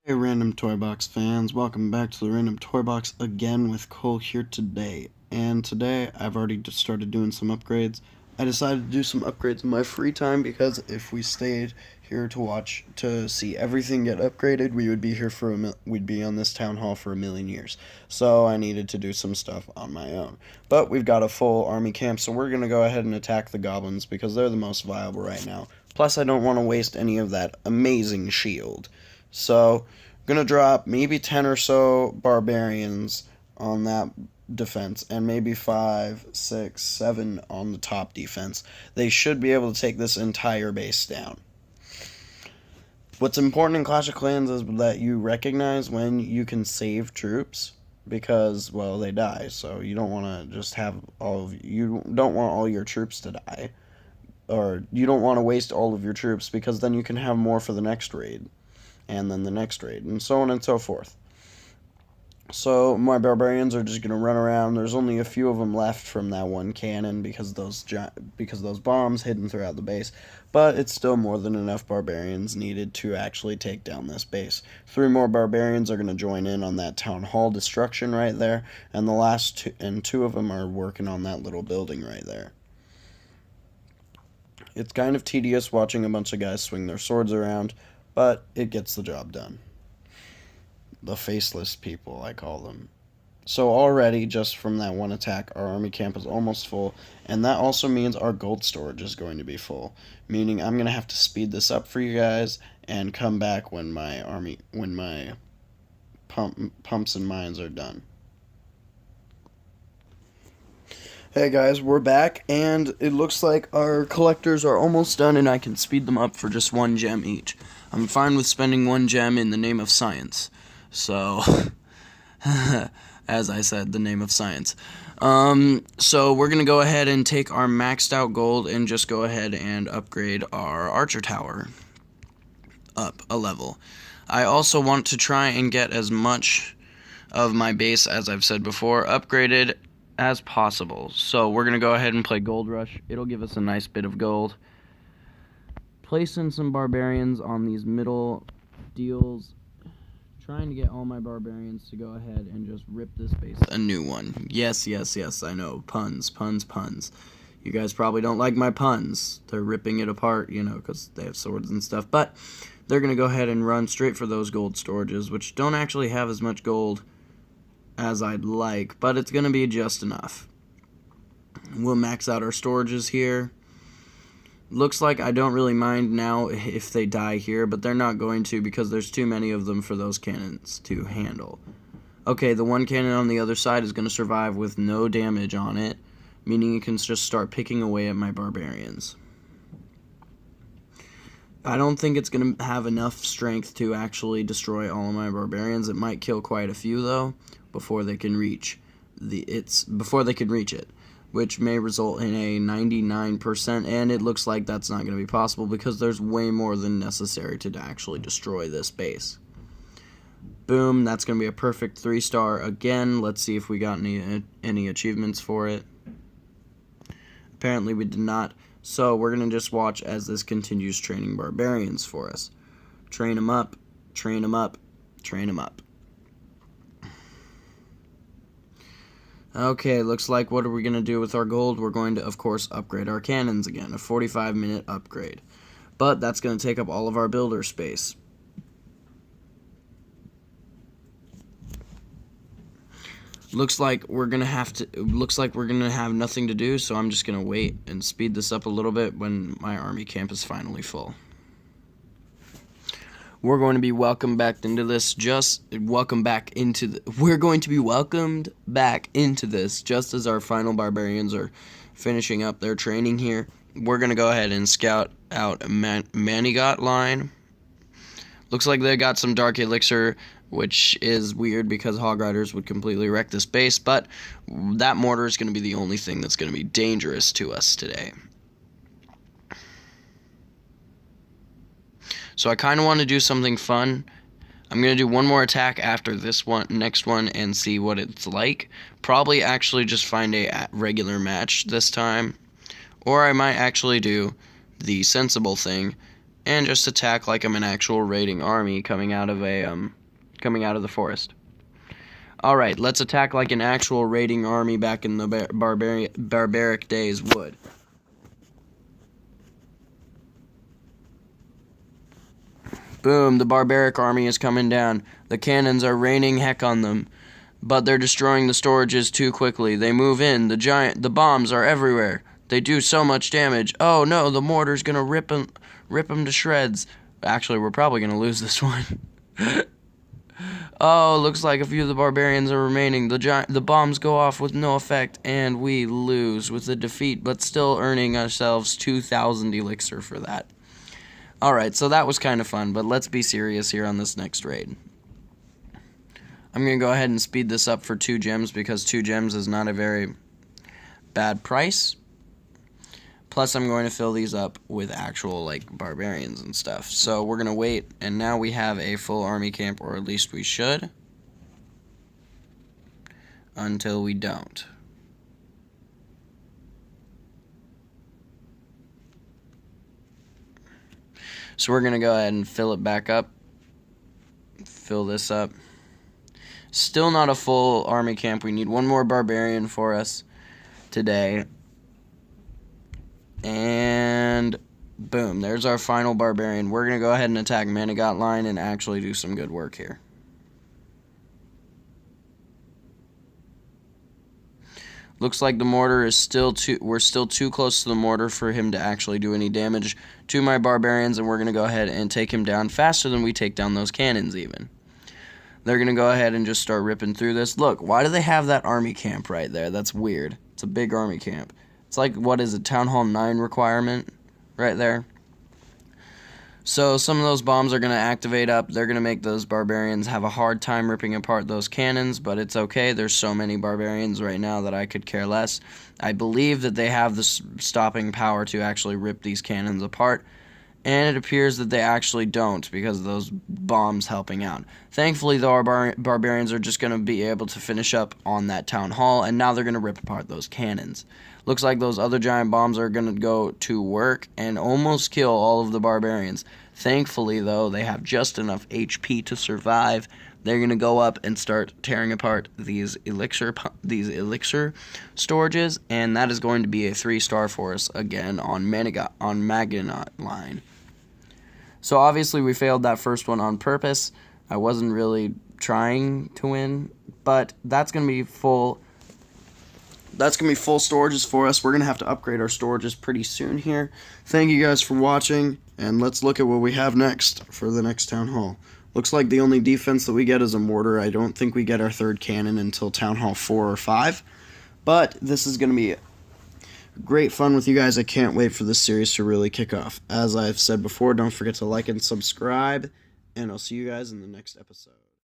Hey Random Toy Box fans, welcome back to the Random Toy Box again with Cole here today. And today I've already just started doing some upgrades. I decided to do some upgrades in my free time because if we stayed here to see everything get upgraded, we would be here we'd be on this town hall for a million years. So I needed to do some stuff on my own. But we've got a full army camp, so we're gonna go ahead and attack the goblins because they're the most viable right now. Plus I don't want to waste any of that amazing shield. So gonna drop maybe 10 or so barbarians on that defense and maybe 5, 6, 7 on the top defense. They should be able to take this entire base down. What's important in Clash of Clans is that you recognize when you can save troops because, well, they die. So you don't want to just have you don't want all your troops to die, or you don't want to waste all of your troops because then you can have more for the next raid and then the next raid, and so on and so forth. So my barbarians are just going to run around. There's only a few of them left from that one cannon because those bombs hidden throughout the base, but it's still more than enough barbarians needed to actually take down this base. 3 more barbarians are going to join in on that town hall destruction right there, and the last two of them are working on that little building right there. It's kind of tedious watching a bunch of guys swing their swords around, but it gets the job done. The faceless people, I call them. So already, just from that one attack, our army camp is almost full, and that also means our gold storage is going to be full, meaning I'm going to have to speed this up for you guys and come back when my pumps and mines are done. Hey guys, we're back, and it looks like our collectors are almost done, and I can speed them up for just 1 gem each. I'm fine with spending 1 gem in the name of science. So, as I said, the name of science. So we're going to go ahead and take our maxed out gold and just go ahead and upgrade our archer tower up a level. I also want to try and get as much of my base, as I've said before, upgraded as possible. So we're going to go ahead and play Gold Rush. It'll give us a nice bit of gold. Place in some barbarians on these middle deals. Trying to get all my barbarians to go ahead and just rip this base a new one. Yes, I know. Puns. You guys probably don't like my puns. They're ripping it apart, you know, because they have swords and stuff. But they're going to go ahead and run straight for those gold storages, which don't actually have as much gold as I'd like, but it's going to be just enough. We'll max out our storages here. Looks like I don't really mind now if they die here, but they're not going to because there's too many of them for those cannons to handle. Okay, the one cannon on the other side is going to survive with no damage on it, meaning it can just start picking away at my barbarians. I don't think it's going to have enough strength to actually destroy all of my barbarians. It might kill quite a few, though, before they can reach it, which may result in a 99%, and it looks like that's not going to be possible because there's way more than necessary to actually destroy this base. Boom, that's going to be a perfect 3-star again. Let's see if we got any achievements for it. Apparently we did not, so we're going to just watch as this continues training barbarians for us. Train them up, train them up, train them up. Okay, looks like what are we going to do with our gold? We're going to, of course, upgrade our cannons again, a 45-minute upgrade. But that's going to take up all of our builder space. Looks like we're going to have nothing to do, so I'm just going to wait and speed this up a little bit when my army camp is finally full. We're going to be welcomed back into this we're going to be welcomed back into this just as our final barbarians are finishing up their training here. We're going to go ahead and scout out a Manigot line. Looks like they got some Dark Elixir, which is weird because Hog Riders would completely wreck this base, but that mortar is going to be the only thing that's going to be dangerous to us today. So I kind of want to do something fun. I'm going to do one more attack after this next one and see what it's like. Probably actually just find a regular match this time. Or I might actually do the sensible thing and just attack like I'm an actual raiding army coming out of the forest. Alright, let's attack like an actual raiding army back in the barbaric days would. Boom, the barbaric army is coming down. The cannons are raining heck on them, but they're destroying the storages too quickly. They move in. The bombs are everywhere. They do so much damage. Oh no, the mortar's gonna rip them to shreds. Actually, we're probably gonna lose this one. Oh, looks like a few of the barbarians are remaining. The bombs go off with no effect, and we lose with the defeat, but still earning ourselves 2,000 elixir for that. Alright, so that was kind of fun, but let's be serious here on this next raid. I'm going to go ahead and speed this up for 2 gems, because 2 gems is not a very bad price. Plus, I'm going to fill these up with actual, like, barbarians and stuff. So, we're going to wait, and now we have a full army camp, or at least we should. Until we don't. So, we're going to go ahead and fill it back up. Fill this up. Still not a full army camp. We need one more barbarian for us today. And boom, there's our final barbarian. We're going to go ahead and attack Manigot line and actually do some good work here. Looks like the mortar is we're still too close to the mortar for him to actually do any damage to my barbarians, and we're going to go ahead and take him down faster than we take down those cannons even. They're going to go ahead and just start ripping through this. Look, why do they have that army camp right there? That's weird. It's a big army camp. It's like, what is it, Town Hall 9 requirement right there. So some of those bombs are going to activate up. They're going to make those barbarians have a hard time ripping apart those cannons, but it's okay. There's so many barbarians right now that I could care less. I believe that they have the stopping power to actually rip these cannons apart, and it appears that they actually don't because of those bombs helping out. Thankfully, the barbarians are just going to be able to finish up on that town hall, and now they're going to rip apart those cannons. Looks like those other giant bombs are going to go to work and almost kill all of the barbarians. Thankfully, though, they have just enough HP to survive. They're going to go up and start tearing apart these elixir storages, and that is going to be a 3-star for us again on Maginot line. So obviously we failed that first one on purpose. I wasn't really trying to win, but that's going to be full. That's going to be full storages for us. We're going to have to upgrade our storages pretty soon here. Thank you guys for watching, and let's look at what we have next for the next Town Hall. Looks like the only defense that we get is a mortar. I don't think we get our 3rd cannon until Town Hall 4 or 5. But this is going to be great fun with you guys. I can't wait for this series to really kick off. As I've said before, don't forget to like and subscribe, and I'll see you guys in the next episode.